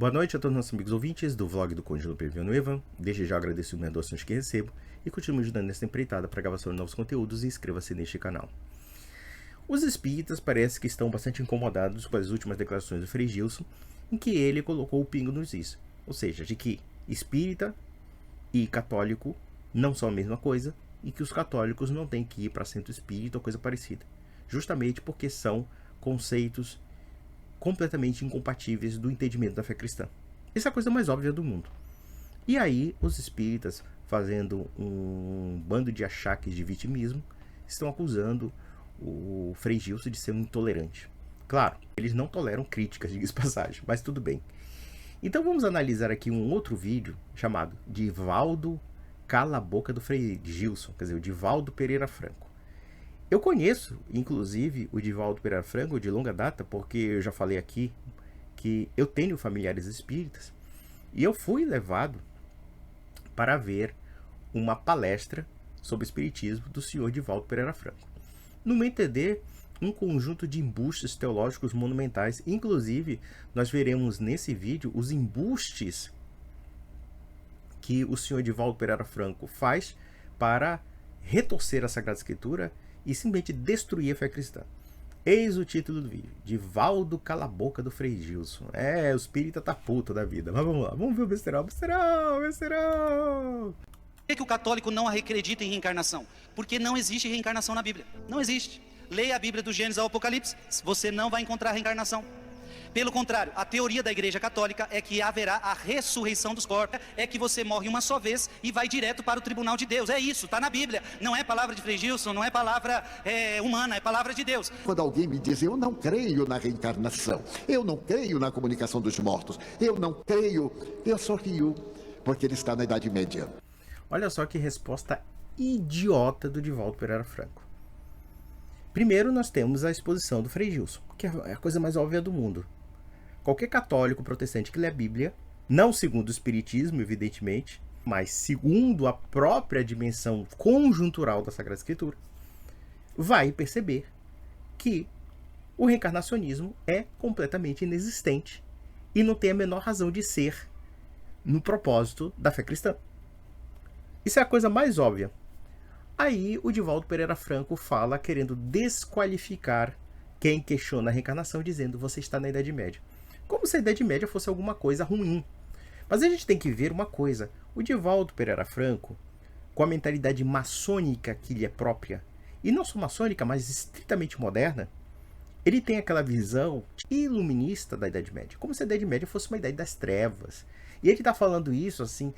Boa noite a todos os nossos amigos ouvintes do vlog do Conde Lupe Villanueva. Desde já agradeço as doações que recebo e continue ajudando nessa empreitada para a gravação de novos conteúdos e inscreva-se neste canal. Os espíritas parece que estão bastante incomodados com as últimas declarações do Frei Gilson, em que ele colocou o pingo nos is, ou seja, de que espírita e católico não são a mesma coisa e que os católicos não têm que ir para centro espírita ou coisa parecida, justamente porque são conceitos completamente incompatíveis do entendimento da fé cristã. Essa é a coisa mais óbvia do mundo. E aí, os espíritas, fazendo um bando de achaques de vitimismo, estão acusando o Frei Gilson de ser um intolerante. Claro, eles não toleram críticas, diga-se de passagem, mas tudo bem. Então vamos analisar aqui um outro vídeo chamado Divaldo Cala a Boca do Frei Gilson, quer dizer, o Divaldo Pereira Franco. Eu conheço, inclusive, o Divaldo Pereira Franco de longa data, porque eu já falei aqui que eu tenho familiares espíritas, e eu fui levado para ver uma palestra sobre espiritismo do senhor Divaldo Pereira Franco. No meu entender, um conjunto de embustes teológicos monumentais. Inclusive, nós veremos nesse vídeo os embustes que o senhor Divaldo Pereira Franco faz para retorcer a Sagrada Escritura e simplesmente destruir a fé cristã. Eis o título do vídeo: Divaldo Cala a Boca do Frei Gilson. O espírita tá puto da vida. Mas vamos lá, vamos ver o besterol. Por que o católico não acredita em reencarnação? Porque não existe reencarnação na Bíblia. Não existe. Leia a Bíblia do Gênesis ao Apocalipse, você não vai encontrar reencarnação. Pelo contrário, a teoria da Igreja Católica é que haverá a ressurreição dos corpos, é que você morre uma só vez e vai direto para o tribunal de Deus. É isso, está na Bíblia. Não é palavra de Frei Gilson, não é palavra humana, é palavra de Deus. Quando alguém me diz, eu não creio na reencarnação, eu não creio na comunicação dos mortos, eu não creio, eu sorrio, porque ele está na Idade Média. Olha só que resposta idiota do Divaldo Pereira Franco. Primeiro, nós temos a exposição do Frei Gilson, que é a coisa mais óbvia do mundo. Qualquer católico protestante que lê a Bíblia, não segundo o Espiritismo, evidentemente, mas segundo a própria dimensão conjuntural da Sagrada Escritura, vai perceber que o reencarnacionismo é completamente inexistente e não tem a menor razão de ser no propósito da fé cristã. Isso é a coisa mais óbvia. Aí o Divaldo Pereira Franco fala querendo desqualificar quem questiona a reencarnação, dizendo que você está na Idade Média. Como se a Idade Média fosse alguma coisa ruim. Mas a gente tem que ver uma coisa. O Divaldo Pereira Franco, com a mentalidade maçônica que lhe é própria, e não só maçônica, mas estritamente moderna, ele tem aquela visão iluminista da Idade Média, como se a Idade Média fosse uma idade das trevas. E ele está falando isso assim,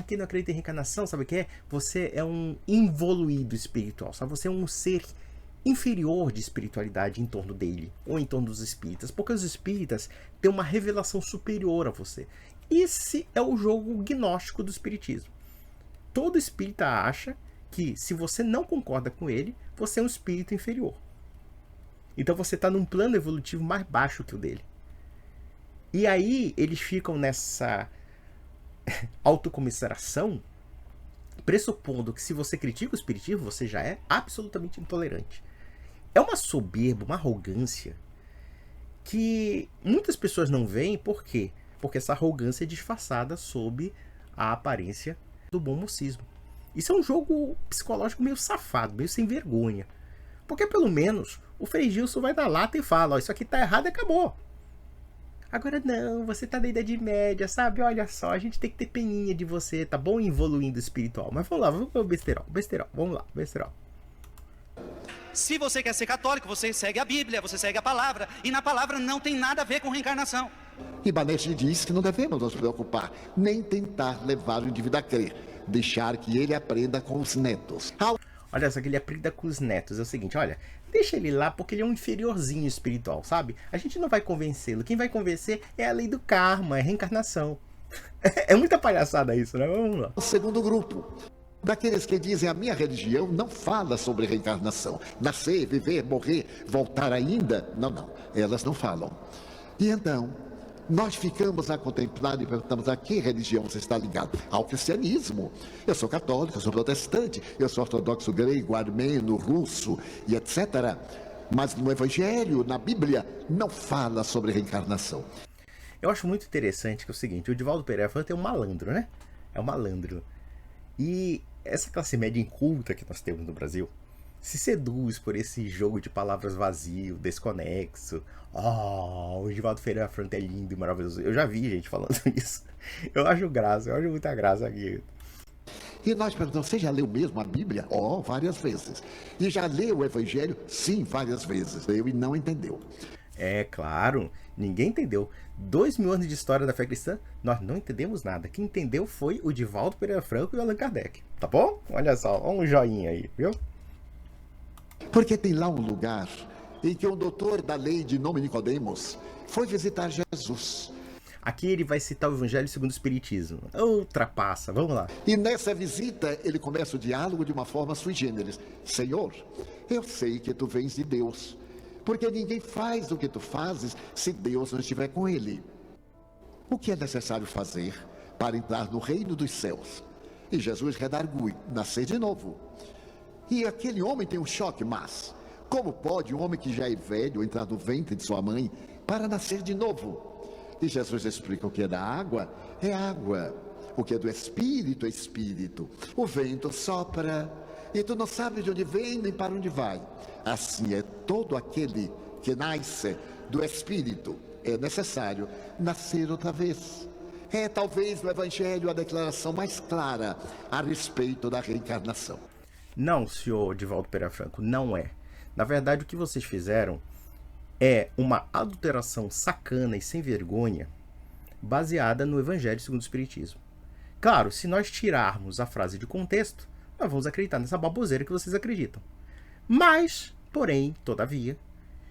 quem não acredita em reencarnação, sabe o que é? Você é um involuído espiritual, sabe? Você é um ser inferior de espiritualidade em torno dele, ou em torno dos espíritas, porque os espíritas têm uma revelação superior a você. Esse é o jogo gnóstico do espiritismo. Todo espírita acha que, se você não concorda com ele, você é um espírito inferior. Então você está num plano evolutivo mais baixo que o dele. E aí eles ficam nessa autocomiseração, pressupondo que se você critica o espiritismo, você já é absolutamente intolerante. É uma soberba, uma arrogância que muitas pessoas não veem. Por quê? Porque essa arrogância é disfarçada sob a aparência do bom mocismo. Isso é um jogo psicológico meio safado, meio sem vergonha. Porque pelo menos o Frei Gilson vai dar lata e fala, isso aqui tá errado e acabou. Agora não, você tá na Idade Média, sabe? Olha só, a gente tem que ter peninha de você, tá bom? Evoluindo espiritual. Mas vamos lá, vamos pro besterol, vamos lá, besterol. Se você quer ser católico, você segue a Bíblia, você segue a palavra, e na palavra não tem nada a ver com reencarnação. Ibanez diz que não devemos nos preocupar, nem tentar levar o indivíduo a crer, deixar que ele aprenda com os netos. Olha só, que ele aprenda com os netos. É o seguinte, olha, deixa ele lá porque ele é um inferiorzinho espiritual, sabe? A gente não vai convencê-lo. Quem vai convencer é a lei do karma, é a reencarnação. É muita palhaçada isso, né? Vamos lá. O segundo grupo, daqueles que dizem a minha religião não fala sobre reencarnação. Nascer, viver, morrer, voltar ainda. Não, elas não falam. E então, nós ficamos a contemplar e perguntamos a que religião você está ligado? Ao cristianismo. Eu sou católico, eu sou protestante, eu sou ortodoxo grego, armênio, russo e etc. Mas no Evangelho, na Bíblia, não fala sobre reencarnação. Eu acho muito interessante que é o seguinte, o Divaldo Pereira Franco é um malandro, né? É um malandro. E essa classe média inculta que nós temos no Brasil se seduz por esse jogo de palavras vazio, desconexo. O Divaldo Pereira Franco é lindo e maravilhoso. Eu já vi gente falando isso. Eu acho graça, eu acho muita graça aqui. E nós perguntamos, você já leu mesmo a Bíblia? Várias vezes. E já leu o Evangelho? Sim, várias vezes. Leu e não entendeu. É claro, ninguém entendeu. 2000 anos de história da fé cristã, nós não entendemos nada. Quem entendeu foi o Divaldo Pereira Franco e o Allan Kardec. Tá bom? Olha só, um joinha aí, viu? Porque tem lá um lugar em que um doutor da lei de nome Nicodemos foi visitar Jesus. Aqui ele vai citar o Evangelho segundo o Espiritismo. Ultrapassa, vamos lá. E nessa visita ele começa o diálogo de uma forma sui generis. Senhor, eu sei que tu vens de Deus, porque ninguém faz o que tu fazes se Deus não estiver com ele. O que é necessário fazer para entrar no reino dos céus? E Jesus redargui, nascer de novo. E aquele homem tem um choque, mas como pode um homem que já é velho entrar no ventre de sua mãe para nascer de novo? E Jesus explica: o que é da água é água, o que é do espírito é espírito. O vento sopra e tu não sabes de onde vem nem para onde vai. Assim é todo aquele que nasce do espírito. É necessário nascer outra vez. É talvez no Evangelho a declaração mais clara a respeito da reencarnação. Não, senhor Divaldo Pereira Franco, não é. Na verdade, o que vocês fizeram é uma adulteração sacana e sem vergonha baseada no Evangelho segundo o Espiritismo. Claro, se nós tirarmos a frase de contexto, nós vamos acreditar nessa baboseira que vocês acreditam. Mas, porém, todavia,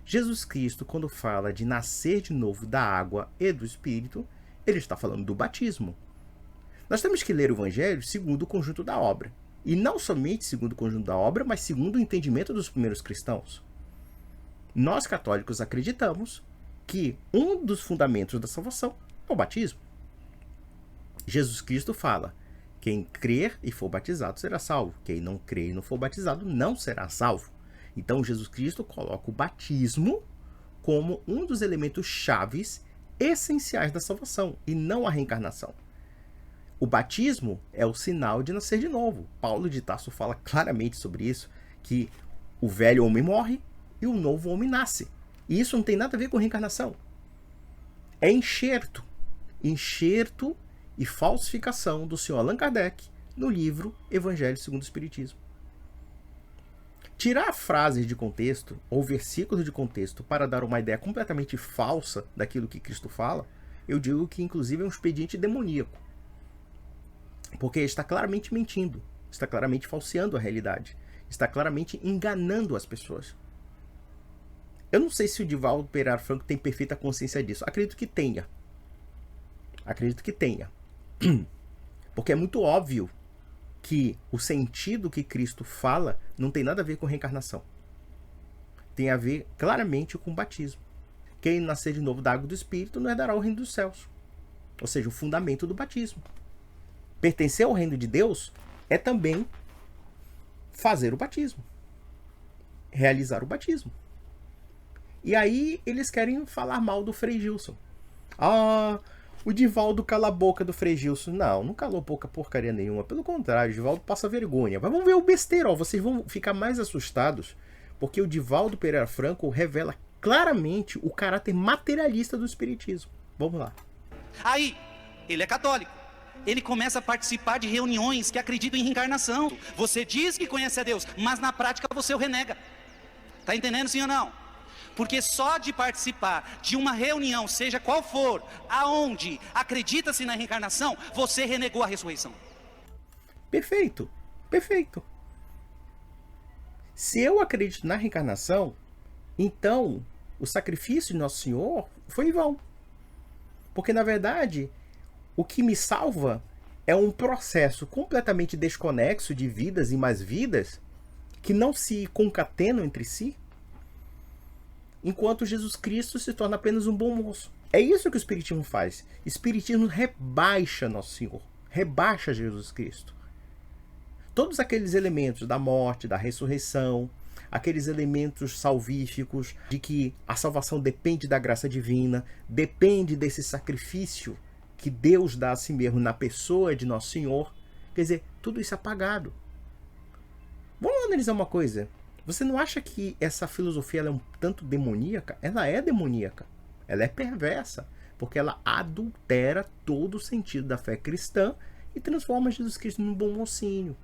Jesus Cristo, quando fala de nascer de novo da água e do Espírito, ele está falando do batismo. Nós temos que ler o Evangelho segundo o conjunto da obra. E não somente segundo o conjunto da obra, mas segundo o entendimento dos primeiros cristãos. Nós católicos acreditamos que um dos fundamentos da salvação é o batismo. Jesus Cristo fala: quem crer e for batizado será salvo. Quem não crer e não for batizado não será salvo. Então Jesus Cristo coloca o batismo como um dos elementos chaves essenciais da salvação e não a reencarnação. O batismo é o sinal de nascer de novo. Paulo de Tarso fala claramente sobre isso, que o velho homem morre e o novo homem nasce. E isso não tem nada a ver com reencarnação. É enxerto e falsificação do senhor Allan Kardec no livro Evangelho segundo o Espiritismo. Tirar frases de contexto ou versículos de contexto para dar uma ideia completamente falsa daquilo que Cristo fala, eu digo que inclusive é um expediente demoníaco. Porque está claramente mentindo, está claramente falseando a realidade, está claramente enganando as pessoas. Eu não sei se o Divaldo Pereira Franco tem perfeita consciência disso. Acredito que tenha. Porque é muito óbvio que o sentido que Cristo fala não tem nada a ver com reencarnação. Tem a ver claramente com o batismo. Quem nascer de novo da água do Espírito não herdará o reino dos céus. Ou seja, o fundamento do batismo. Pertencer ao reino de Deus é também fazer o batismo. Realizar o batismo. E aí eles querem falar mal do Frei Gilson. O Divaldo cala a boca do Frei Gilson. Não calou boca porcaria nenhuma. Pelo contrário, o Divaldo passa vergonha. Mas vamos ver o besteirol. Vocês vão ficar mais assustados porque o Divaldo Pereira Franco revela claramente o caráter materialista do Espiritismo. Vamos lá. Aí, ele é católico. Ele começa a participar de reuniões que acreditam em reencarnação. Você diz que conhece a Deus, mas na prática você o renega. Tá entendendo, sim ou não? Porque só de participar de uma reunião, seja qual for, aonde acredita-se na reencarnação, você renegou a ressurreição. Perfeito. Se eu acredito na reencarnação, então o sacrifício de Nosso Senhor foi em vão. Porque, na verdade, o que me salva é um processo completamente desconexo de vidas e mais vidas que não se concatenam entre si, enquanto Jesus Cristo se torna apenas um bom moço. É isso que o Espiritismo faz. O Espiritismo rebaixa Nosso Senhor, rebaixa Jesus Cristo. Todos aqueles elementos da morte, da ressurreição, aqueles elementos salvíficos de que a salvação depende da graça divina, depende desse sacrifício que Deus dá a si mesmo na pessoa de Nosso Senhor. Quer dizer, tudo isso é apagado. Vamos analisar uma coisa. Você não acha que essa filosofia ela é um tanto demoníaca? Ela é demoníaca. Ela é perversa. Porque ela adultera todo o sentido da fé cristã e transforma Jesus Cristo num bom mocinho.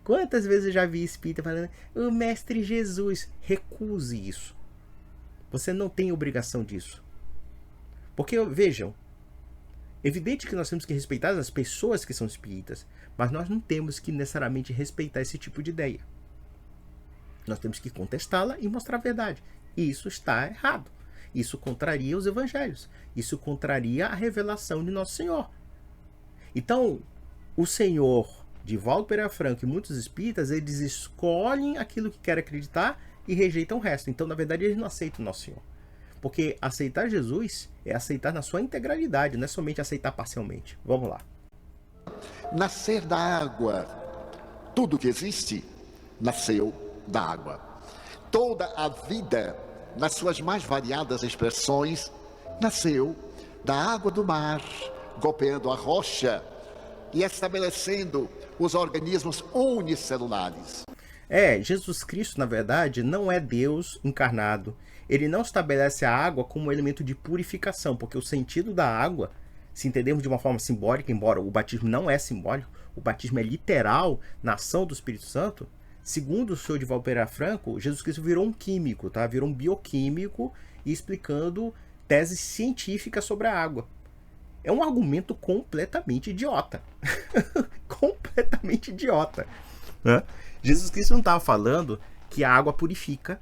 Quantas vezes eu já vi espírita falando, o Mestre Jesus, recuse isso. Você não tem obrigação disso. Porque, vejam, evidente que nós temos que respeitar as pessoas que são espíritas, mas nós não temos que necessariamente respeitar esse tipo de ideia. Nós temos que contestá-la e mostrar a verdade. E isso está errado. Isso contraria os evangelhos. Isso contraria a revelação de Nosso Senhor. Então, o Senhor, Divaldo Pereira Franco e muitos espíritas, eles escolhem aquilo que querem acreditar e rejeitam o resto. Então, na verdade, eles não aceitam o Nosso Senhor. Porque aceitar Jesus é aceitar na sua integralidade, não é somente aceitar parcialmente. Vamos lá. Nascer da água. Tudo que existe nasceu da água. Toda a vida, nas suas mais variadas expressões, nasceu da água do mar, golpeando a rocha e estabelecendo os organismos unicelulares. Jesus Cristo, na verdade, não é Deus encarnado. Ele não estabelece a água como um elemento de purificação, porque o sentido da água, se entendermos de uma forma simbólica, embora o batismo não é simbólico, o batismo é literal na ação do Espírito Santo. Segundo o senhor Divaldo Pereira Franco, Jesus Cristo virou um químico, tá? Virou um bioquímico e explicando teses científicas sobre a água. É um argumento completamente idiota. Completamente idiota. Né? Jesus Cristo não estava falando que a água purifica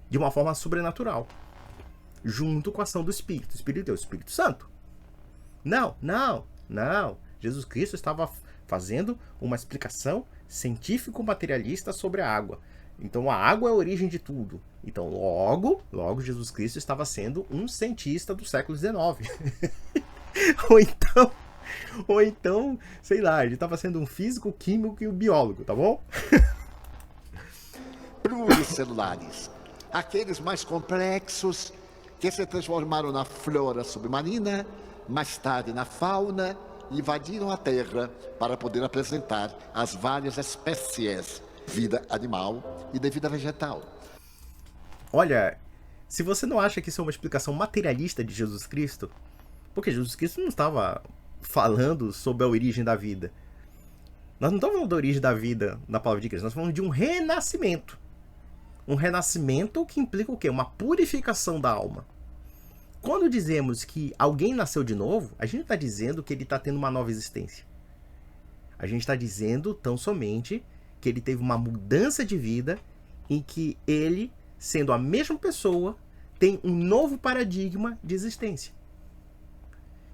de uma forma sobrenatural, junto com a ação do Espírito. O Espírito é o Espírito Santo. Não. Jesus Cristo estava fazendo uma explicação científico-materialista sobre a água. Então a água é a origem de tudo. Então logo Jesus Cristo estava sendo um cientista do século XIX. ou então, sei lá, ele estava sendo um físico, químico e um biólogo, tá bom? Pluricelulares, aqueles mais complexos que se transformaram na flora submarina, mais tarde na fauna, e invadiram a Terra para poder apresentar as várias espécies de vida animal e de vida vegetal. Olha, se você não acha que isso é uma explicação materialista de Jesus Cristo, porque Jesus Cristo não estava falando sobre a origem da vida. Nós não estamos falando da origem da vida na palavra de Cristo, nós estamos falando de um renascimento. Um renascimento que implica o quê? Uma purificação da alma. Quando dizemos que alguém nasceu de novo, a gente está dizendo que ele está tendo uma nova existência. A gente está dizendo tão somente que ele teve uma mudança de vida em que ele, sendo a mesma pessoa, tem um novo paradigma de existência.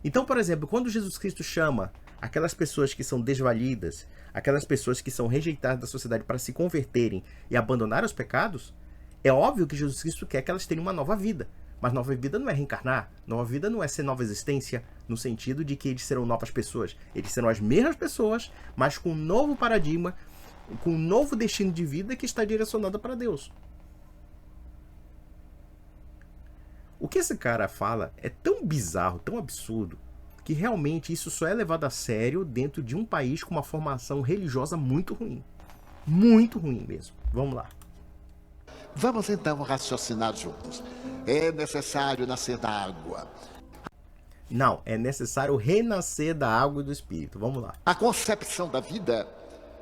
Então, por exemplo, quando Jesus Cristo chama aquelas pessoas que são desvalidas, aquelas pessoas que são rejeitadas da sociedade para se converterem e abandonar os pecados, é óbvio que Jesus Cristo quer que elas tenham uma nova vida. Mas nova vida não é reencarnar, nova vida não é ser nova existência, no sentido de que eles serão novas pessoas. Eles serão as mesmas pessoas, mas com um novo paradigma, com um novo destino de vida que está direcionado para Deus. O que esse cara fala é tão bizarro, tão absurdo, que realmente isso só é levado a sério dentro de um país com uma formação religiosa muito ruim. Muito ruim mesmo. Vamos lá. Vamos então raciocinar juntos. É necessário nascer da água. Não, é necessário renascer da água e do Espírito. Vamos lá. A concepção da vida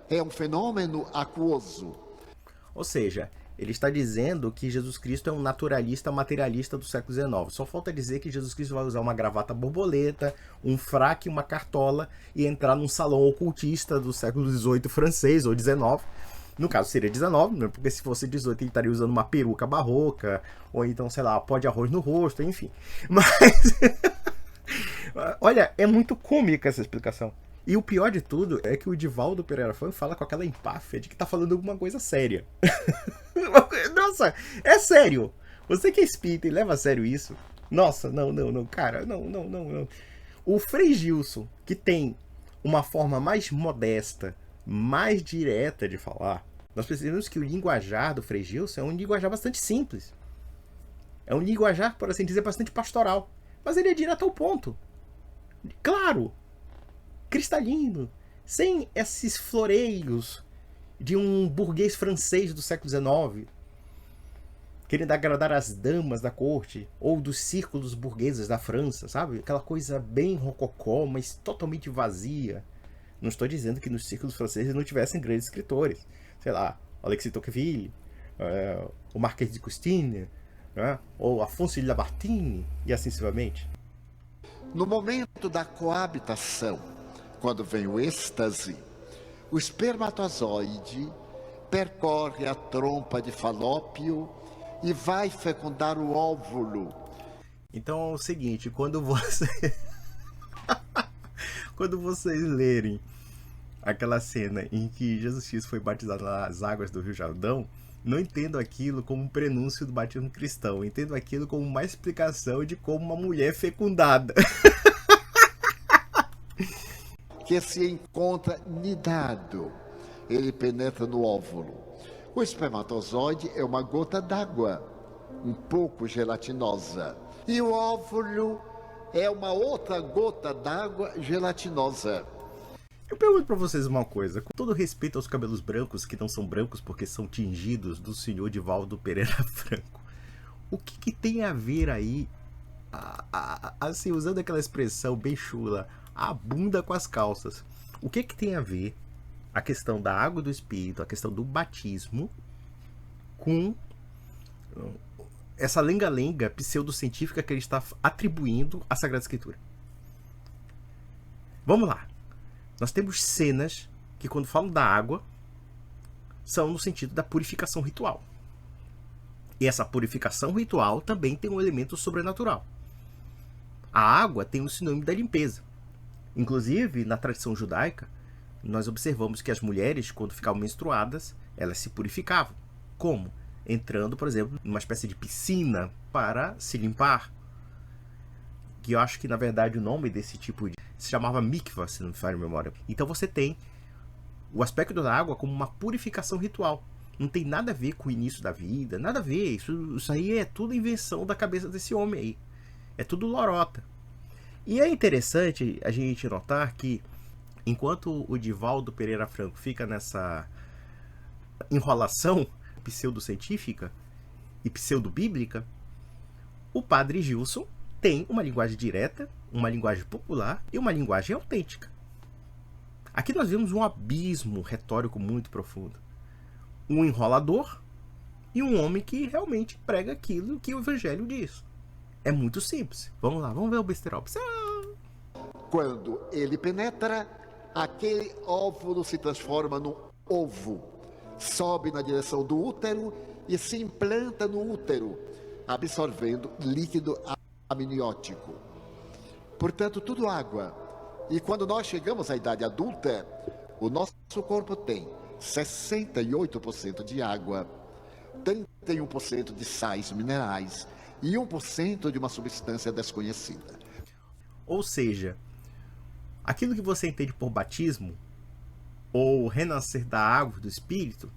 é um fenômeno aquoso. Ou seja, ele está dizendo que Jesus Cristo é um naturalista materialista do século XIX. Só falta dizer que Jesus Cristo vai usar uma gravata borboleta, um fraque, uma cartola e entrar num salão ocultista do século XVIII francês ou XIX. No caso seria 19, né? Porque se fosse 18 ele estaria usando uma peruca barroca, ou então, sei lá, pó de arroz no rosto, enfim. Mas, olha, é muito cômica essa explicação. E o pior de tudo é que o Divaldo Pereira Franco fala com aquela empáfia de que tá falando alguma coisa séria. Nossa, é sério. Você que é espírita e leva a sério isso? Nossa, não, cara, não. O Frei Gilson, que tem uma forma mais modesta, mais direta de falar, Nós percebemos que o linguajar do Frei Gilson é um linguajar bastante simples. É um linguajar, por assim dizer, bastante pastoral. Mas ele é direto ao ponto. Claro, cristalino, sem esses floreios de um burguês francês do século XIX, querendo agradar as damas da corte, ou dos círculos burgueses da França, sabe? Aquela coisa bem rococó, mas totalmente vazia. Não estou dizendo que nos círculos franceses não tivessem grandes escritores. Sei lá, Alexis Tocqueville, o Marquês de Custine, ou Afonso de Lamartine, e assim sucessivamente. No momento da coabitação, quando vem o êxtase, o espermatozoide percorre a trompa de Falópio e vai fecundar o óvulo. Então é o seguinte, quando vocês lerem aquela cena em que Jesus Cristo foi batizado nas águas do Rio Jordão, não entendo aquilo como um prenúncio do batismo cristão, entendo aquilo como uma explicação de como uma mulher fecundada que se encontra nidado, ele penetra no óvulo. O espermatozoide é uma gota d'água, um pouco gelatinosa. E o óvulo é uma outra gota d'água gelatinosa. Eu pergunto pra vocês uma coisa, com todo respeito aos cabelos brancos, que não são brancos porque são tingidos, do senhor Divaldo Pereira Franco, o que tem a ver aí, assim, usando aquela expressão bem chula, a bunda com as calças? O que tem a ver a questão da água do Espírito, a questão do batismo, com essa lenga-lenga pseudocientífica que ele está atribuindo à Sagrada Escritura? Vamos lá. Nós temos cenas que, quando falam da água, são no sentido da purificação ritual. E essa purificação ritual também tem um elemento sobrenatural. A água tem um sinônimo da limpeza. Inclusive, na tradição judaica, nós observamos que as mulheres, quando ficavam menstruadas, elas se purificavam. Como? Entrando, por exemplo, numa espécie de piscina para se limpar. Que eu acho que, na verdade, o nome desse tipo se chamava mikvah, se não me falha a memória. Então você tem o aspecto da água como uma purificação ritual. Não tem nada a ver com o início da vida, nada a ver. Isso aí é tudo invenção da cabeça desse homem aí. É tudo lorota. E é interessante a gente notar que, enquanto o Divaldo Pereira Franco fica nessa enrolação pseudocientífica e pseudobíblica, o padre Gilson tem uma linguagem direta, uma linguagem popular e uma linguagem autêntica. Aqui nós vemos um abismo retórico muito profundo. Um enrolador e um homem que realmente prega aquilo que o Evangelho diz. É muito simples. Vamos lá, vamos ver o besterol. Quando ele penetra, aquele óvulo se transforma num ovo, sobe na direção do útero e se implanta no útero, absorvendo líquido amniótico. Portanto, tudo água. E quando nós chegamos à idade adulta, o nosso corpo tem 68% de água, 31% de sais minerais e 1% de uma substância desconhecida. Ou seja, aquilo que você entende por batismo ou renascer da água do Espírito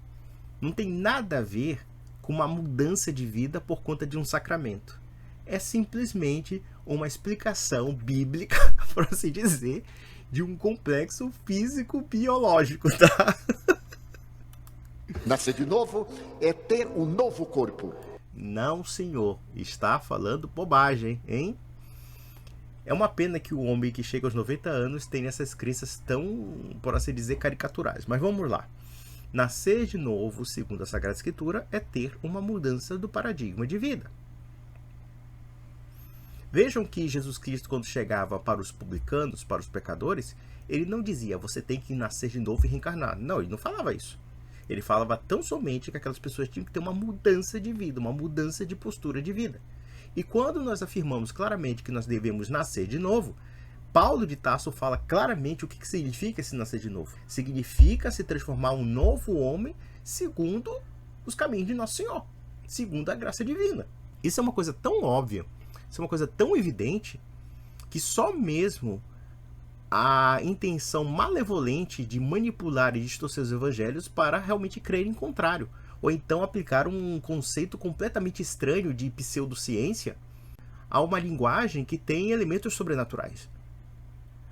não tem nada a ver com uma mudança de vida por conta de um sacramento. É simplesmente uma explicação bíblica, por assim dizer, de um complexo físico-biológico, tá? Nascer de novo é ter um novo corpo. Não, senhor. Está falando bobagem, hein? É uma pena que o homem que chega aos 90 anos tenha essas crenças tão, por assim dizer, caricaturais. Mas vamos lá. Nascer de novo, segundo a Sagrada Escritura, é ter uma mudança do paradigma de vida. Vejam que Jesus Cristo, quando chegava para os publicanos, para os pecadores, ele não dizia, você tem que nascer de novo e reencarnar. Não, ele não falava isso. Ele falava tão somente que aquelas pessoas tinham que ter uma mudança de vida, uma mudança de postura de vida. E quando nós afirmamos claramente que nós devemos nascer de novo, Paulo de Tarso fala claramente o que significa esse nascer de novo. Significa se transformar um novo homem segundo os caminhos de Nosso Senhor, segundo a graça divina. Isso é uma coisa tão óbvia, isso é uma coisa tão evidente, que só mesmo a intenção malevolente de manipular e distorcer os evangelhos para realmente crer em contrário, ou então aplicar um conceito completamente estranho de pseudociência a uma linguagem que tem elementos sobrenaturais.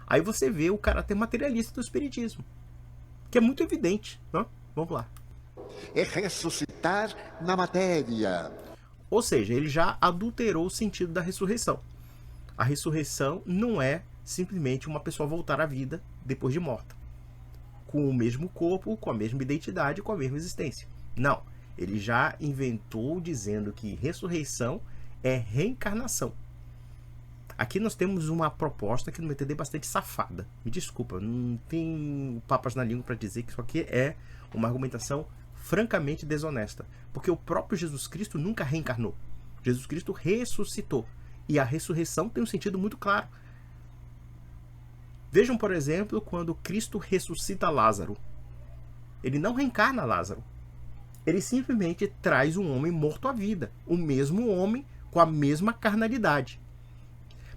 Aí você vê o caráter materialista do espiritismo, que é muito evidente, né? Vamos lá. É ressuscitar na matéria. Ou seja, ele já adulterou o sentido da ressurreição. A ressurreição não é simplesmente uma pessoa voltar à vida depois de morta, com o mesmo corpo, com a mesma identidade, com a mesma existência. Não, ele já inventou dizendo que ressurreição é reencarnação. Aqui nós temos uma proposta que não vai entender bastante safada. Me desculpa, não tem papas na língua para dizer que isso aqui é uma argumentação francamente desonesta, porque o próprio Jesus Cristo nunca reencarnou. Jesus Cristo ressuscitou, e a ressurreição tem um sentido muito claro. Vejam, por exemplo, quando Cristo ressuscita Lázaro. Ele não reencarna Lázaro. Ele simplesmente traz um homem morto à vida, o mesmo homem com a mesma carnalidade.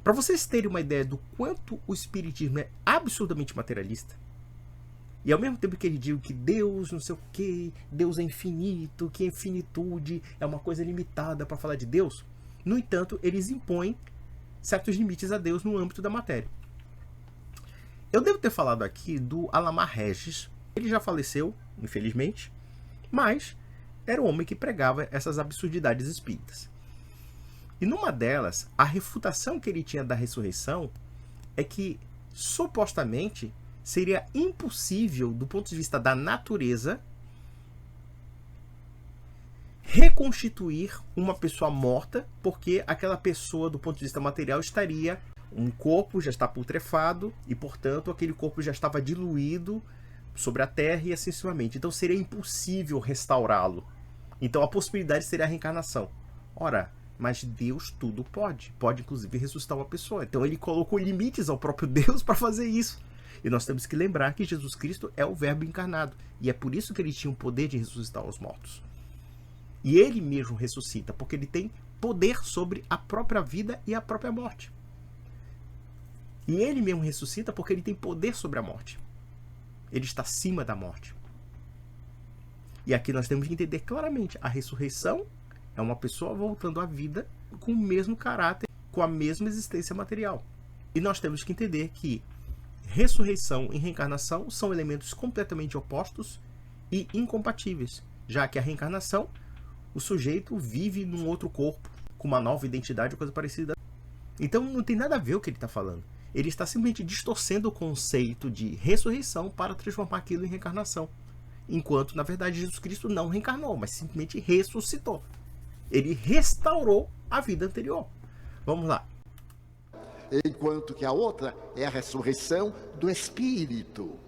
Para vocês terem uma ideia do quanto o espiritismo é absurdamente materialista, e ao mesmo tempo que ele diz que Deus não sei o que, Deus é infinito, que a infinitude é uma coisa limitada para falar de Deus, no entanto, eles impõem certos limites a Deus no âmbito da matéria. Eu devo ter falado aqui do Alamar Regis. Ele já faleceu, infelizmente, mas era um homem que pregava essas absurdidades espíritas. E numa delas, a refutação que ele tinha da ressurreição é que, supostamente, seria impossível, do ponto de vista da natureza, reconstituir uma pessoa morta, porque aquela pessoa, do ponto de vista material, estaria... Um corpo já está putrefado e, portanto, aquele corpo já estava diluído sobre a terra e assim sucessivamente. Então seria impossível restaurá-lo. Então a possibilidade seria a reencarnação. Ora, mas Deus tudo pode. Pode, inclusive, ressuscitar uma pessoa. Então ele colocou limites ao próprio Deus para fazer isso. E nós temos que lembrar que Jesus Cristo é o Verbo encarnado. E é por isso que ele tinha o poder de ressuscitar os mortos. E ele mesmo ressuscita, porque ele tem poder sobre a própria vida e a própria morte. E ele mesmo ressuscita porque ele tem poder sobre a morte. Ele está acima da morte. E aqui nós temos que entender claramente. A ressurreição é uma pessoa voltando à vida com o mesmo caráter, com a mesma existência material. E nós temos que entender que ressurreição e reencarnação são elementos completamente opostos e incompatíveis. Já que a reencarnação, o sujeito vive num outro corpo, com uma nova identidade ou coisa parecida. Então não tem nada a ver o que ele está falando. Ele está simplesmente distorcendo o conceito de ressurreição para transformar aquilo em reencarnação. Enquanto, na verdade, Jesus Cristo não reencarnou, mas simplesmente ressuscitou. Ele restaurou a vida anterior. Vamos lá. Enquanto que a outra é a ressurreição do Espírito.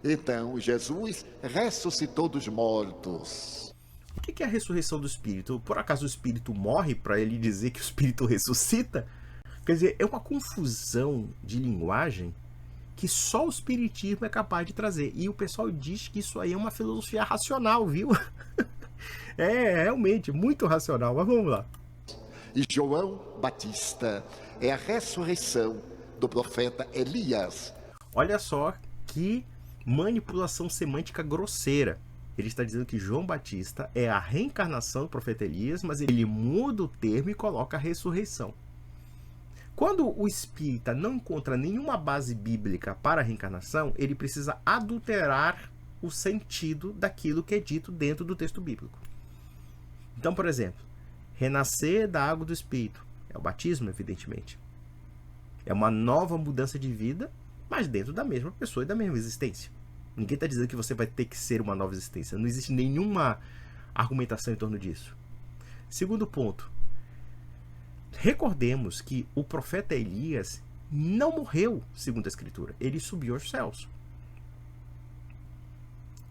Então, Jesus ressuscitou dos mortos. O que é a ressurreição do Espírito? Por acaso o Espírito morre para ele dizer que o Espírito ressuscita? Quer dizer, é uma confusão de linguagem que só o Espiritismo é capaz de trazer. E o pessoal diz que isso aí é uma filosofia racional, viu? É, realmente, muito racional. Mas vamos lá. E João Batista é a ressurreição do profeta Elias. Olha só que manipulação semântica grosseira. Ele está dizendo que João Batista é a reencarnação do profeta Elias, mas ele muda o termo e coloca a ressurreição. Quando o espírita não encontra nenhuma base bíblica para a reencarnação, ele precisa adulterar o sentido daquilo que é dito dentro do texto bíblico. Então, por exemplo, renascer da água do Espírito é o batismo, evidentemente. É uma nova mudança de vida, mas dentro da mesma pessoa e da mesma existência. Ninguém está dizendo que você vai ter que ser uma nova existência. Não existe nenhuma argumentação em torno disso. Segundo ponto. Recordemos que o profeta Elias não morreu, segundo a Escritura. Ele subiu aos céus.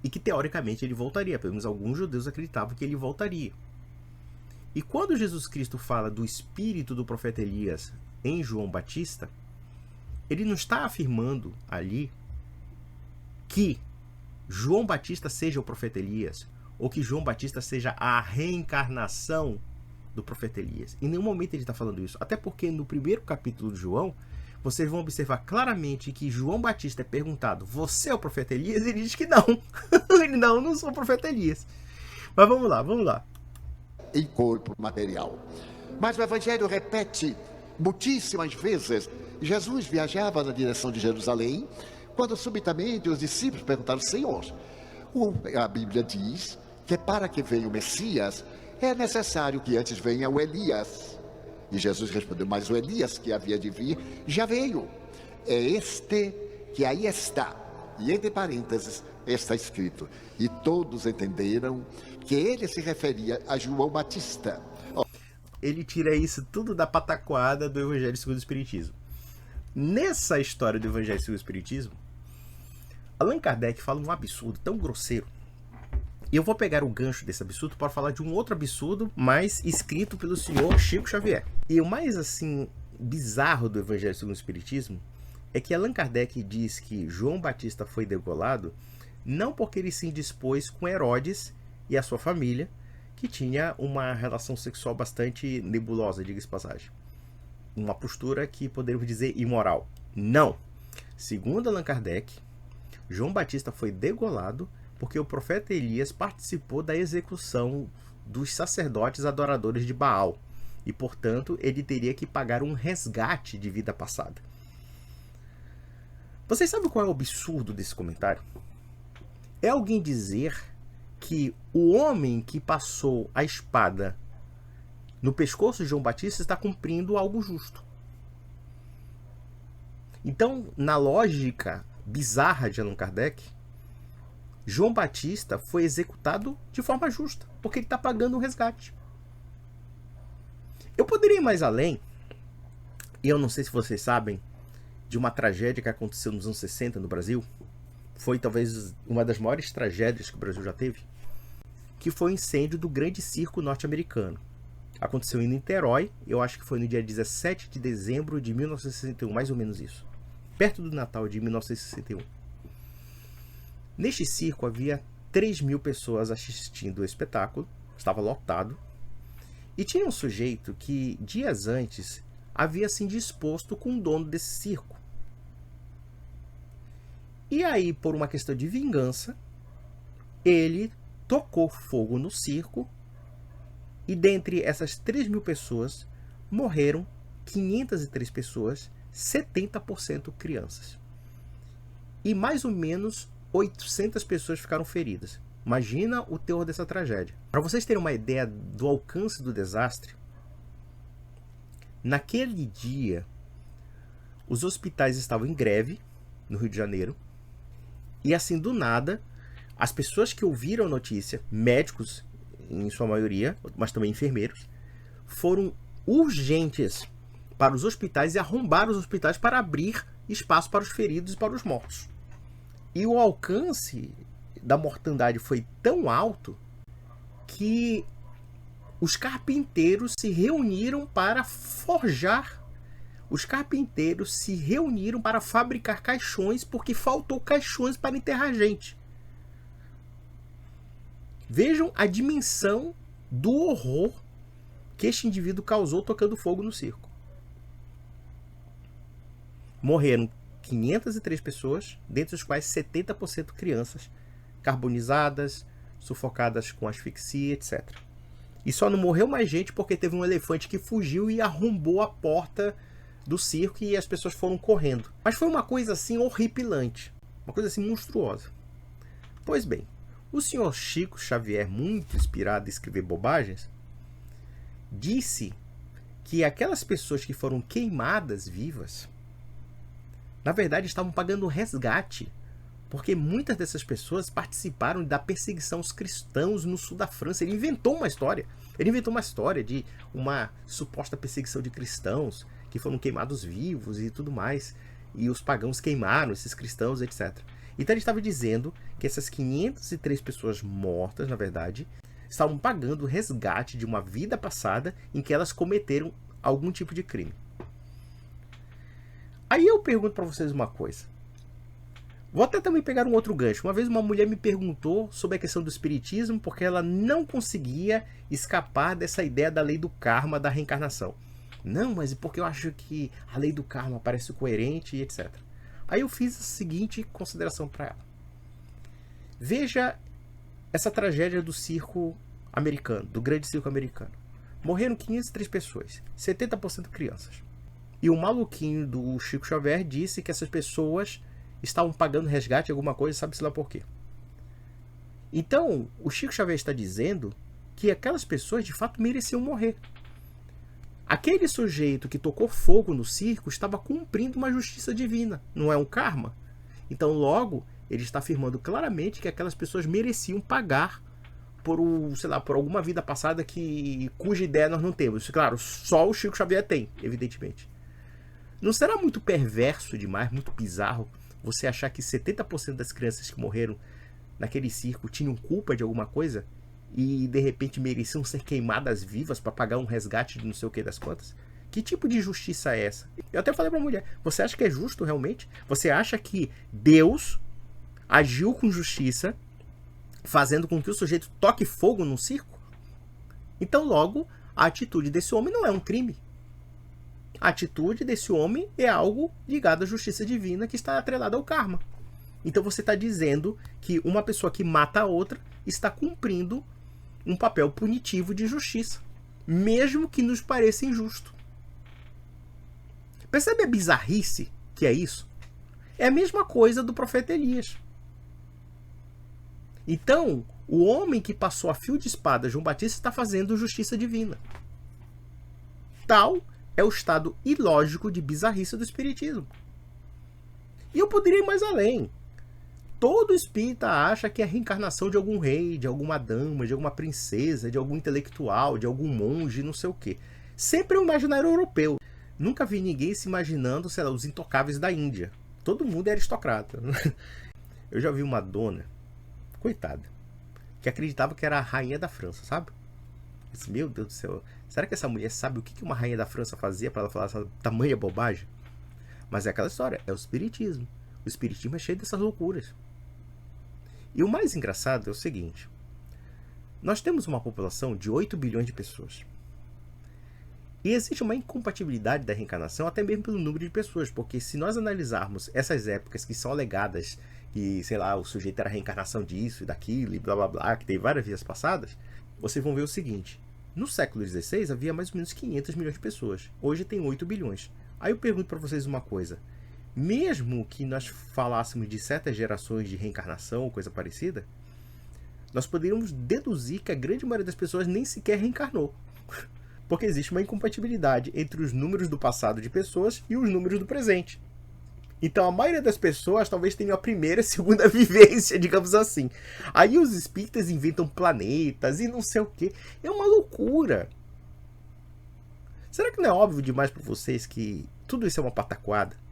E que, teoricamente, ele voltaria. Pelo menos alguns judeus acreditavam que ele voltaria. E quando Jesus Cristo fala do espírito do profeta Elias em João Batista, ele não está afirmando ali que João Batista seja o profeta Elias, ou que João Batista seja a reencarnação do profeta Elias. Em nenhum momento ele está falando isso. Até porque no primeiro capítulo de João, vocês vão observar claramente que João Batista é perguntado: você é o profeta Elias? E ele diz que não. Ele não sou o profeta Elias. Mas vamos lá. Em corpo material. Mas o Evangelho repete muitíssimas vezes. Jesus viajava na direção de Jerusalém, quando subitamente os discípulos perguntaram: Senhor, a Bíblia diz que para que venha o Messias, é necessário que antes venha o Elias. E Jesus respondeu: mas o Elias que havia de vir já veio. É este que aí está. E entre parênteses está escrito: e todos entenderam que ele se referia a João Batista. Ele tira isso tudo da pataquada do Evangelho segundo o Espiritismo. Nessa história do Evangelho segundo o Espiritismo, Allan Kardec fala um absurdo tão grosseiro. E eu vou pegar o gancho desse absurdo para falar de um outro absurdo, mas escrito pelo senhor Chico Xavier. E o mais, assim, bizarro do Evangelho segundo o Espiritismo é que Allan Kardec diz que João Batista foi degolado não porque ele se indispôs com Herodes e a sua família, que tinha uma relação sexual bastante nebulosa, diga-se de passagem. Uma postura que poderíamos dizer imoral. Não! Segundo Allan Kardec, João Batista foi degolado porque o profeta Elias participou da execução dos sacerdotes adoradores de Baal e, portanto, ele teria que pagar um resgate de vida passada. Vocês sabem qual é o absurdo desse comentário? É alguém dizer que o homem que passou a espada no pescoço de João Batista está cumprindo algo justo. Então, na lógica bizarra de Allan Kardec, João Batista foi executado de forma justa, porque ele está pagando um resgate. Eu poderia ir mais além, e eu não sei se vocês sabem, de uma tragédia que aconteceu nos anos 60 no Brasil. Foi talvez uma das maiores tragédias que o Brasil já teve, que foi o incêndio do Grande Circo norte-americano. Aconteceu em Niterói, eu acho que foi no dia 17 de dezembro de 1961, mais ou menos isso. Perto do Natal de 1961. Neste circo havia 3.000 pessoas assistindo o espetáculo, estava lotado, e tinha um sujeito que, dias antes, havia se indisposto com o dono desse circo. E aí, por uma questão de vingança, ele tocou fogo no circo, e dentre essas 3.000 pessoas, morreram 503 pessoas, 70% crianças. E mais ou menos 800 pessoas ficaram feridas. Imagina o teor dessa tragédia. Para vocês terem uma ideia do alcance do desastre, naquele dia, os hospitais estavam em greve no Rio de Janeiro, e assim do nada, as pessoas que ouviram a notícia, médicos em sua maioria, mas também enfermeiros, foram urgentes para os hospitais e arrombaram os hospitais para abrir espaço para os feridos e para os mortos. E o alcance da mortandade foi tão alto que os carpinteiros se reuniram para forjar. Os carpinteiros se reuniram para fabricar caixões porque faltou caixões para enterrar gente. Vejam a dimensão do horror que este indivíduo causou tocando fogo no circo. Morreram 503 pessoas, dentre os quais 70% crianças, carbonizadas, sufocadas com asfixia, etc. E só não morreu mais gente porque teve um elefante que fugiu e arrombou a porta do circo e as pessoas foram correndo. Mas foi uma coisa assim horripilante, uma coisa assim monstruosa. Pois bem, o senhor Chico Xavier, muito inspirado em escrever bobagens, disse que aquelas pessoas que foram queimadas vivas, na verdade estavam pagando resgate, porque muitas dessas pessoas participaram da perseguição aos cristãos no sul da França. Ele inventou uma história. Ele inventou uma história de uma suposta perseguição de cristãos que foram queimados vivos e tudo mais. E os pagãos queimaram esses cristãos, etc. Então ele estava dizendo que essas 503 pessoas mortas, na verdade, estavam pagando o resgate de uma vida passada em que elas cometeram algum tipo de crime. Aí eu pergunto para vocês uma coisa. Vou até também pegar um outro gancho. Uma vez uma mulher me perguntou sobre a questão do espiritismo porque ela não conseguia escapar dessa ideia da lei do karma, da reencarnação. Não, mas porque eu acho que a lei do karma parece coerente e etc. Aí eu fiz a seguinte consideração para ela. Veja essa tragédia do circo americano, do grande circo americano. Morreram 503 pessoas, 70% crianças. E o maluquinho do Chico Xavier disse que essas pessoas estavam pagando resgate, alguma coisa, sabe-se lá por quê. Então, o Chico Xavier está dizendo que aquelas pessoas de fato mereciam morrer. Aquele sujeito que tocou fogo no circo estava cumprindo uma justiça divina, não é um karma? Então, logo, ele está afirmando claramente que aquelas pessoas mereciam pagar por alguma vida passada cuja ideia nós não temos. Claro, só o Chico Xavier tem, evidentemente. Não será muito perverso demais, muito bizarro, você achar que 70% das crianças que morreram naquele circo tinham culpa de alguma coisa e de repente mereciam ser queimadas vivas para pagar um resgate de não sei o que das quantas? Que tipo de justiça é essa? Eu até falei para a mulher, você acha que é justo realmente? Você acha que Deus agiu com justiça fazendo com que o sujeito toque fogo num circo? Então logo, a atitude desse homem não é um crime. A atitude desse homem é algo ligado à justiça divina que está atrelado ao karma. Então você está dizendo que uma pessoa que mata a outra está cumprindo um papel punitivo de justiça, mesmo que nos pareça injusto. Percebe a bizarrice que é isso? É a mesma coisa do profeta Elias. Então, o homem que passou a fio de espada, João Batista, está fazendo justiça divina. Tal é o estado ilógico de bizarrice do espiritismo. E eu poderia ir mais além. Todo espírita acha que é a reencarnação de algum rei, de alguma dama, de alguma princesa, de algum intelectual, de algum monge, não sei o quê. Sempre é um imaginário europeu. Nunca vi ninguém se imaginando, sei lá, os intocáveis da Índia. Todo mundo é aristocrata. Eu já vi uma dona, coitada, que acreditava que era a rainha da França, sabe? Eu disse, meu Deus do céu, será que essa mulher sabe o que uma rainha da França fazia para ela falar essa tamanha bobagem? Mas é aquela história, é o espiritismo. O espiritismo é cheio dessas loucuras. E o mais engraçado é o seguinte. Nós temos uma população de 8 bilhões de pessoas. E existe uma incompatibilidade da reencarnação até mesmo pelo número de pessoas. Porque se nós analisarmos essas épocas que são alegadas, que, sei lá, o sujeito era a reencarnação disso e daquilo e blá blá blá, que tem várias vidas passadas, vocês vão ver o seguinte. No século XVI havia mais ou menos 500 milhões de pessoas. Hoje tem 8 bilhões. Aí eu pergunto para vocês uma coisa. Mesmo que nós falássemos de certas gerações de reencarnação ou coisa parecida, nós poderíamos deduzir que a grande maioria das pessoas nem sequer reencarnou. Porque existe uma incompatibilidade entre os números do passado de pessoas e os números do presente. Então a maioria das pessoas talvez tenha a primeira e segunda vivência, digamos assim. Aí os espíritas inventam planetas e não sei o que. É uma loucura. Será que não é óbvio demais para vocês que tudo isso é uma pataquada?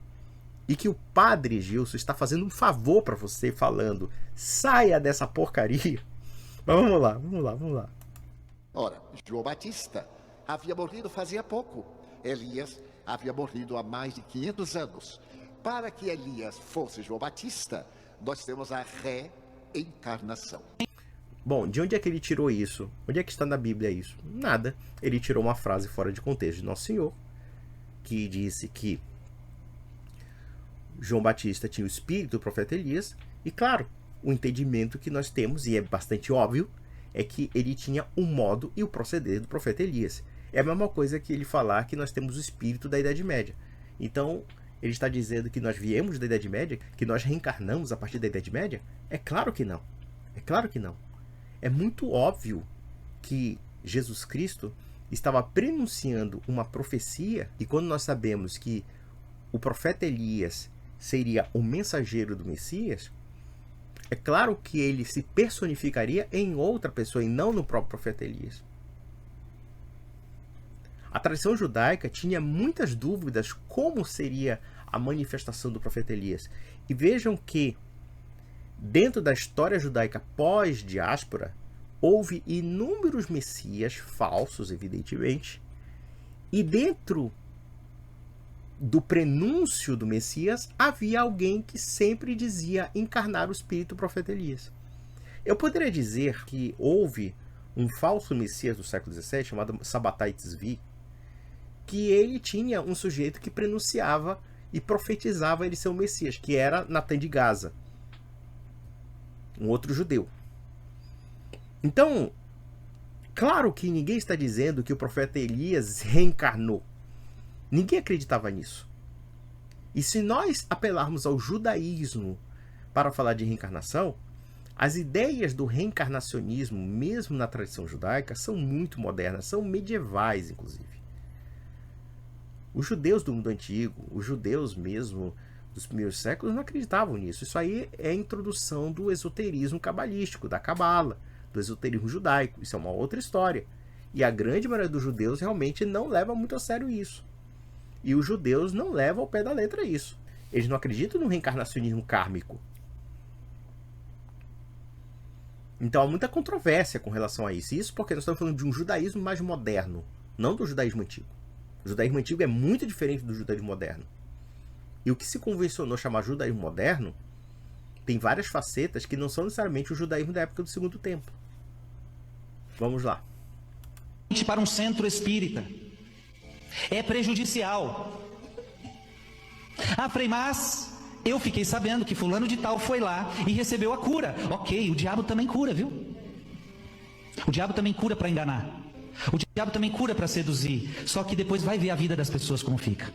E que o padre Gilson está fazendo um favor para você falando, saia dessa porcaria? Mas vamos lá. Ora, João Batista havia morrido fazia pouco. Elias havia morrido há mais de 500 anos. Para que Elias fosse João Batista, nós temos a reencarnação. Bom, de onde é que ele tirou isso? Onde é que está na Bíblia isso? Nada. Ele tirou uma frase fora de contexto de Nosso Senhor, que disse que João Batista tinha o espírito do profeta Elias, e claro, o entendimento que nós temos, e é bastante óbvio, é que ele tinha o modo e o proceder do profeta Elias. É a mesma coisa que ele falar que nós temos o espírito da Idade Média. Então, ele está dizendo que nós viemos da Idade Média, que nós reencarnamos a partir da Idade Média? É claro que não. É claro que não. É muito óbvio que Jesus Cristo estava prenunciando uma profecia, e quando nós sabemos que o profeta Elias seria o mensageiro do Messias, é claro que ele se personificaria em outra pessoa e não no próprio profeta Elias. A tradição judaica tinha muitas dúvidas como seria a manifestação do profeta Elias. E vejam que, dentro da história judaica pós-diáspora, houve inúmeros messias falsos, evidentemente, e dentro do prenúncio do Messias, havia alguém que sempre dizia encarnar o espírito do profeta Elias. Eu poderia dizer que houve um falso Messias do século XVII, chamado Sabbatai Tzvi, que ele tinha um sujeito que pronunciava e profetizava ele ser o Messias, que era Natan de Gaza, um outro judeu. Então, claro que ninguém está dizendo que o profeta Elias reencarnou. Ninguém acreditava nisso. E se nós apelarmos ao judaísmo para falar de reencarnação, as ideias do reencarnacionismo, mesmo na tradição judaica, são muito modernas, são medievais, inclusive. Os judeus do mundo antigo, os judeus mesmo dos primeiros séculos, não acreditavam nisso. Isso aí é a introdução do esoterismo cabalístico, da cabala, do esoterismo judaico. Isso é uma outra história. E a grande maioria dos judeus realmente não leva muito a sério isso. E os judeus não levam ao pé da letra isso. Eles não acreditam no reencarnacionismo kármico. Então há muita controvérsia com relação a isso. Isso porque nós estamos falando de um judaísmo mais moderno, não do judaísmo antigo. O judaísmo antigo é muito diferente do judaísmo moderno. E o que se convencionou chamar judaísmo moderno tem várias facetas que não são necessariamente o judaísmo da época do Segundo Templo. Vamos lá. Para um centro espírita é prejudicial. Ah, Frei, mas eu fiquei sabendo que fulano de tal foi lá e recebeu a cura. Ok, o diabo também cura, viu? O diabo também cura para enganar. O diabo também cura para seduzir. Só que depois vai ver a vida das pessoas como fica.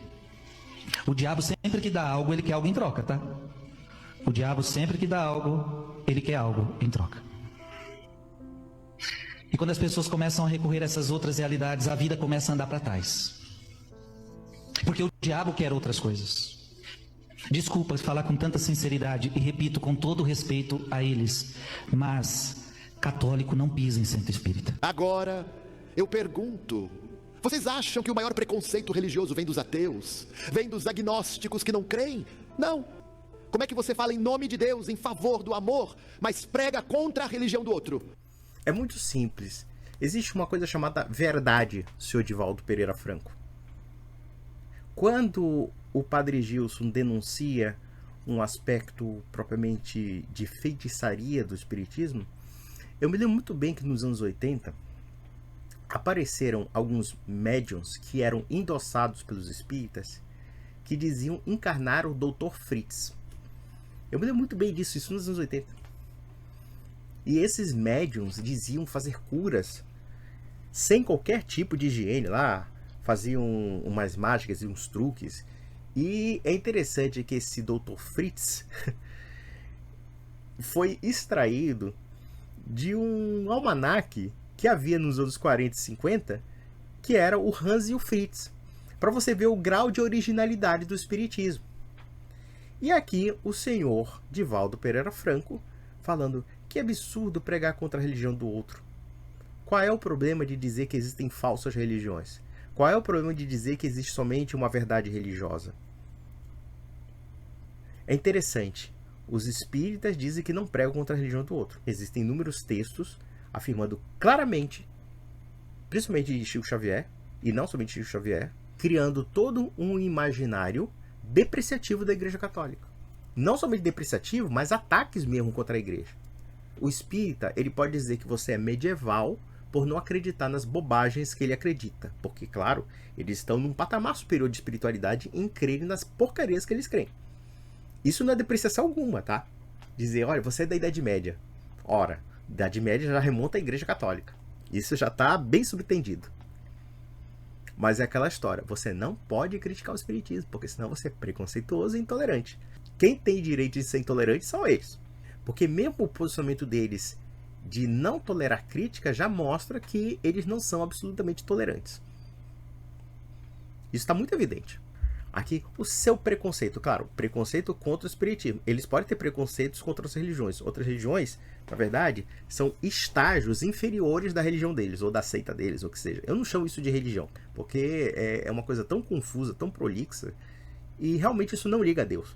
O diabo sempre que dá algo, ele quer algo em troca, tá? O diabo sempre que dá algo, ele quer algo em troca. E quando as pessoas começam a recorrer a essas outras realidades, a vida começa a andar para trás. Porque o diabo quer outras coisas. Desculpa falar com tanta sinceridade e repito com todo respeito a eles, mas católico não pisa em centro espírita. Agora, eu pergunto, vocês acham que o maior preconceito religioso vem dos ateus? Vem dos agnósticos que não creem? Não. Como é que você fala em nome de Deus, em favor do amor, mas prega contra a religião do outro? É muito simples. Existe uma coisa chamada verdade, senhor Divaldo Pereira Franco. Quando o padre Gilson denuncia um aspecto propriamente de feitiçaria do espiritismo, eu me lembro muito bem que nos anos 80 apareceram alguns médiuns que eram endossados pelos espíritas que diziam encarnar o Dr. Fritz. Eu me lembro muito bem disso, isso nos anos 80. E esses médiuns diziam fazer curas sem qualquer tipo de higiene lá, faziam umas mágicas e uns truques. E é interessante que esse Dr. Fritz foi extraído de um almanaque que havia nos anos 40 e 50, que era o Hans e o Fritz, para você ver o grau de originalidade do espiritismo. E aqui o senhor Divaldo Pereira Franco falando que absurdo pregar contra a religião do outro. Qual é o problema de dizer que existem falsas religiões? Qual é o problema de dizer que existe somente uma verdade religiosa? É interessante. Os espíritas dizem que não pregam contra a religião do outro. Existem inúmeros textos afirmando claramente, principalmente de Chico Xavier, e não somente Chico Xavier, criando todo um imaginário depreciativo da Igreja Católica. Não somente depreciativo, mas ataques mesmo contra a Igreja. O espírita, ele pode dizer que você é medieval por não acreditar nas bobagens que ele acredita. Porque, claro, eles estão num patamar superior de espiritualidade em crerem nas porcarias que eles creem. Isso não é depreciação alguma, tá? Dizer, olha, você é da Idade Média. Ora, a Idade Média já remonta à Igreja Católica. Isso já está bem subtendido. Mas é aquela história, você não pode criticar o espiritismo, porque senão você é preconceituoso e intolerante. Quem tem direito de ser intolerante são eles. Porque mesmo o posicionamento deles de não tolerar crítica já mostra que eles não são absolutamente tolerantes. Isso está muito evidente. Aqui, o seu preconceito, claro, preconceito contra o espiritismo. Eles podem ter preconceitos contra outras religiões. Outras religiões, na verdade, são estágios inferiores da religião deles, ou da seita deles, ou o que seja. Eu não chamo isso de religião, porque é uma coisa tão confusa, tão prolixa, e realmente isso não liga a Deus.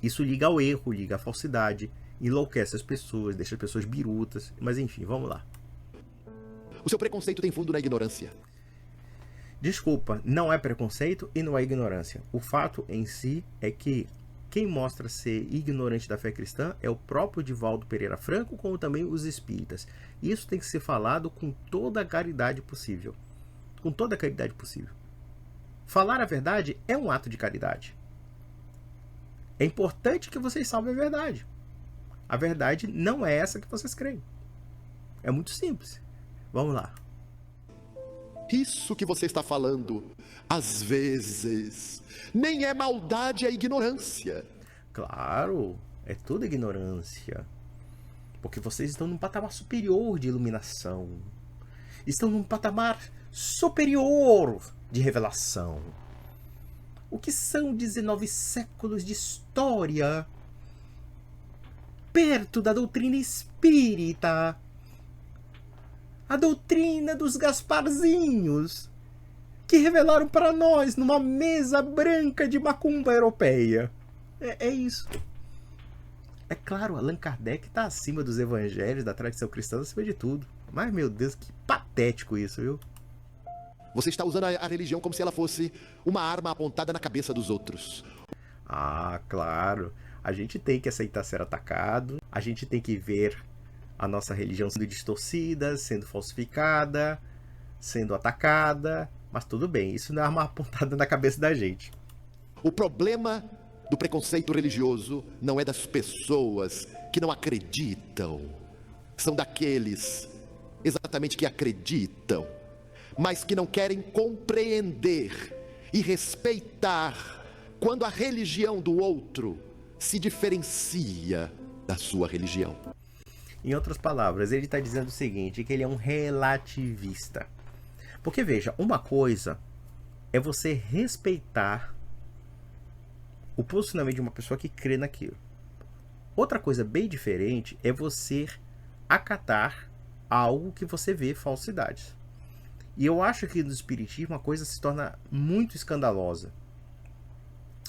Isso liga ao erro, liga à falsidade, enlouquece as pessoas, deixa as pessoas birutas, mas enfim, vamos lá. O seu preconceito tem fundo na ignorância. Desculpa, não é preconceito e não é ignorância. O fato em si é que quem mostra ser ignorante da fé cristã é o próprio Divaldo Pereira Franco, como também os espíritas. Isso tem que ser falado com toda a caridade possível. com toda a caridade possível. Falar a verdade é um ato de caridade. É importante que vocês saibam a verdade. A verdade não é essa que vocês creem. É muito simples. Vamos lá. Isso que você está falando, às vezes, nem é maldade, é ignorância. Claro, é tudo ignorância. Porque vocês estão num patamar superior de iluminação. Estão num patamar superior de revelação. O que são 19 séculos de história perto da doutrina espírita? A doutrina dos Gasparzinhos, que revelaram para nós numa mesa branca de macumba europeia. É isso. É claro, Allan Kardec está acima dos evangelhos, da tradição cristã, acima de tudo. Mas, meu Deus, que patético isso, viu? Você está usando a religião como se ela fosse uma arma apontada na cabeça dos outros. Ah, claro. A gente tem que aceitar ser atacado. A gente tem que ver a nossa religião sendo distorcida, sendo falsificada, sendo atacada. Mas tudo bem, isso não é arma apontada na cabeça da gente. O problema do preconceito religioso não é das pessoas que não acreditam. São daqueles exatamente que acreditam, mas que não querem compreender e respeitar quando a religião do outro se diferencia da sua religião. Em outras palavras, ele está dizendo o seguinte, que ele é um relativista. Porque veja, uma coisa é você respeitar o posicionamento de uma pessoa que crê naquilo. Outra coisa bem diferente é você acatar algo que você vê falsidades. E eu acho que no espiritismo a coisa se torna muito escandalosa.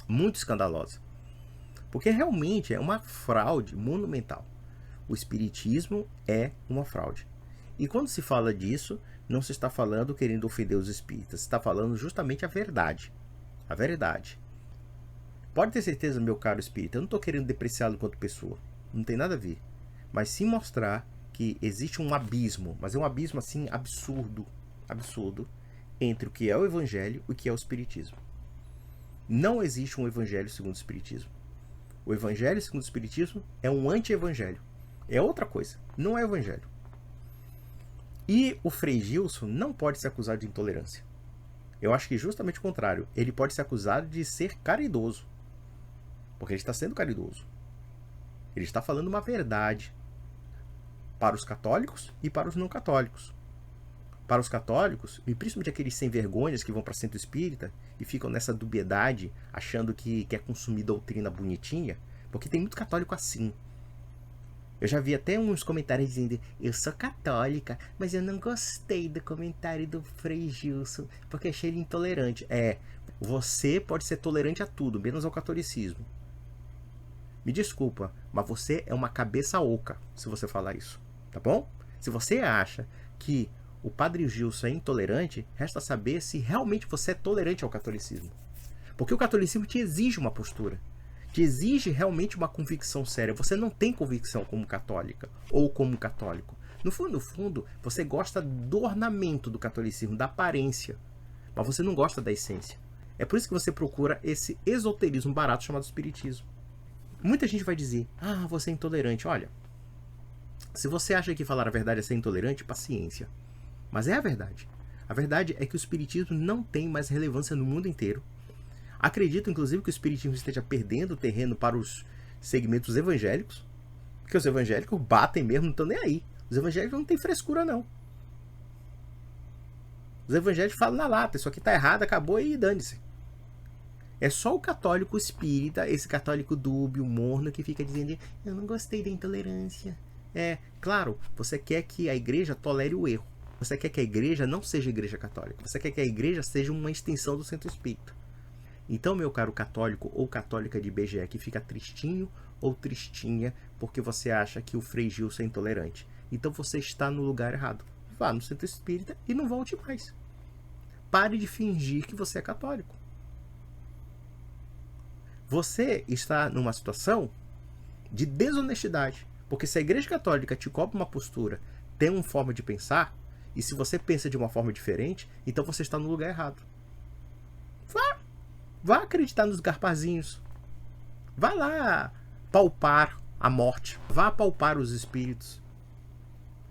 Muito escandalosa. Porque realmente é uma fraude monumental. O espiritismo é uma fraude. E quando se fala disso, não se está falando querendo ofender os espíritas. Se está falando justamente a verdade. A verdade. Pode ter certeza, meu caro espírita, eu não estou querendo depreciá-lo enquanto pessoa. Não tem nada a ver. Mas sim mostrar que existe um abismo. Mas é um abismo assim absurdo. Absurdo. Entre o que é o evangelho e o que é o espiritismo. Não existe um evangelho segundo o espiritismo. O evangelho segundo o espiritismo é um anti-evangelho. É outra coisa, não é evangelho. E o Frei Gilson não pode ser acusado de intolerância. Eu acho que justamente o contrário. Ele pode ser acusado de ser caridoso. Porque ele está sendo caridoso. Ele está falando uma verdade para os católicos e para os não católicos. Para os católicos, e principalmente aqueles sem vergonhas que vão para centro espírita e ficam nessa dubiedade, achando que quer consumir doutrina bonitinha, porque tem muito católico assim. Eu já vi até uns comentários dizendo: eu sou católica, mas eu não gostei do comentário do Frei Gilson, porque achei ele intolerante. Você pode ser tolerante a tudo, menos ao catolicismo. Me desculpa, mas você é uma cabeça oca se você falar isso, tá bom? Se você acha que o Padre Gilson é intolerante, resta saber se realmente você é tolerante ao catolicismo. Porque o catolicismo te exige uma postura. Te exige realmente uma convicção séria. Você não tem convicção como católica ou como católico. No fundo, você gosta do ornamento do catolicismo, da aparência. Mas você não gosta da essência. É por isso que você procura esse esoterismo barato chamado espiritismo. Muita gente vai dizer: ah, você é intolerante. Olha, se você acha que falar a verdade é ser intolerante, paciência. Mas é a verdade. A verdade é que o espiritismo não tem mais relevância no mundo inteiro. Acredito, inclusive, que o espiritismo esteja perdendo terreno para os segmentos evangélicos, porque os evangélicos batem mesmo, não estão nem aí. Os evangélicos não têm frescura, não. Os evangélicos falam na lata: isso aqui está errado, acabou e dane-se. É só o católico espírita, esse católico dúbio, morno, que fica dizendo: eu não gostei da intolerância. Claro, você quer que a igreja tolere o erro. Você quer que a igreja não seja igreja católica. Você quer que a igreja seja uma extensão do centro espírita. Então, meu caro católico ou católica de IBGE que fica tristinho ou tristinha porque você acha que o Frei Gilson é intolerante, então você está no lugar errado. Vá no centro espírita e não volte mais. Pare de fingir que você é católico. Você está numa situação de desonestidade, porque se a igreja católica te cobra uma postura, tem uma forma de pensar, E se você pensa de uma forma diferente, então você está no lugar errado. Vá acreditar nos Gasparzinhos. Vá lá palpar a morte. Vá palpar os espíritos.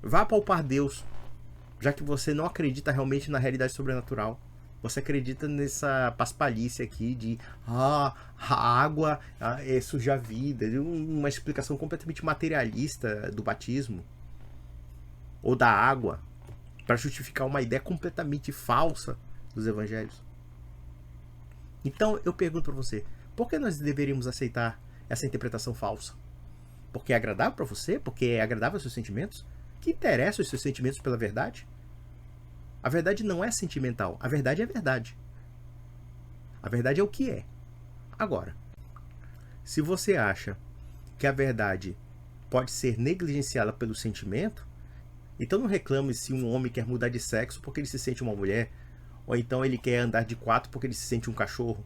Vá palpar Deus. Já que você não acredita realmente na realidade sobrenatural. Você acredita nessa paspalhice aqui de a água suja a vida. Uma explicação completamente materialista do batismo. Ou da água. Para justificar uma ideia completamente falsa dos evangelhos. Então eu pergunto para você, por que nós deveríamos aceitar essa interpretação falsa? Porque é agradável para você? Porque é agradável aos seus sentimentos? Que interessam os seus sentimentos pela verdade? A verdade não é sentimental, a verdade é verdade. A verdade é o que é. Agora, se você acha que a verdade pode ser negligenciada pelo sentimento, então não reclame se um homem quer mudar de sexo porque ele se sente uma mulher, ou então ele quer andar de 4 porque ele se sente um cachorro.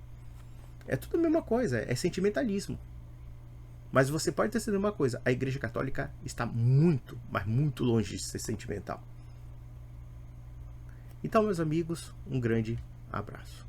É tudo a mesma coisa, é sentimentalismo. Mas você pode ter sido uma coisa, a Igreja Católica está muito, mas muito longe de ser sentimental. Então, meus amigos, um grande abraço.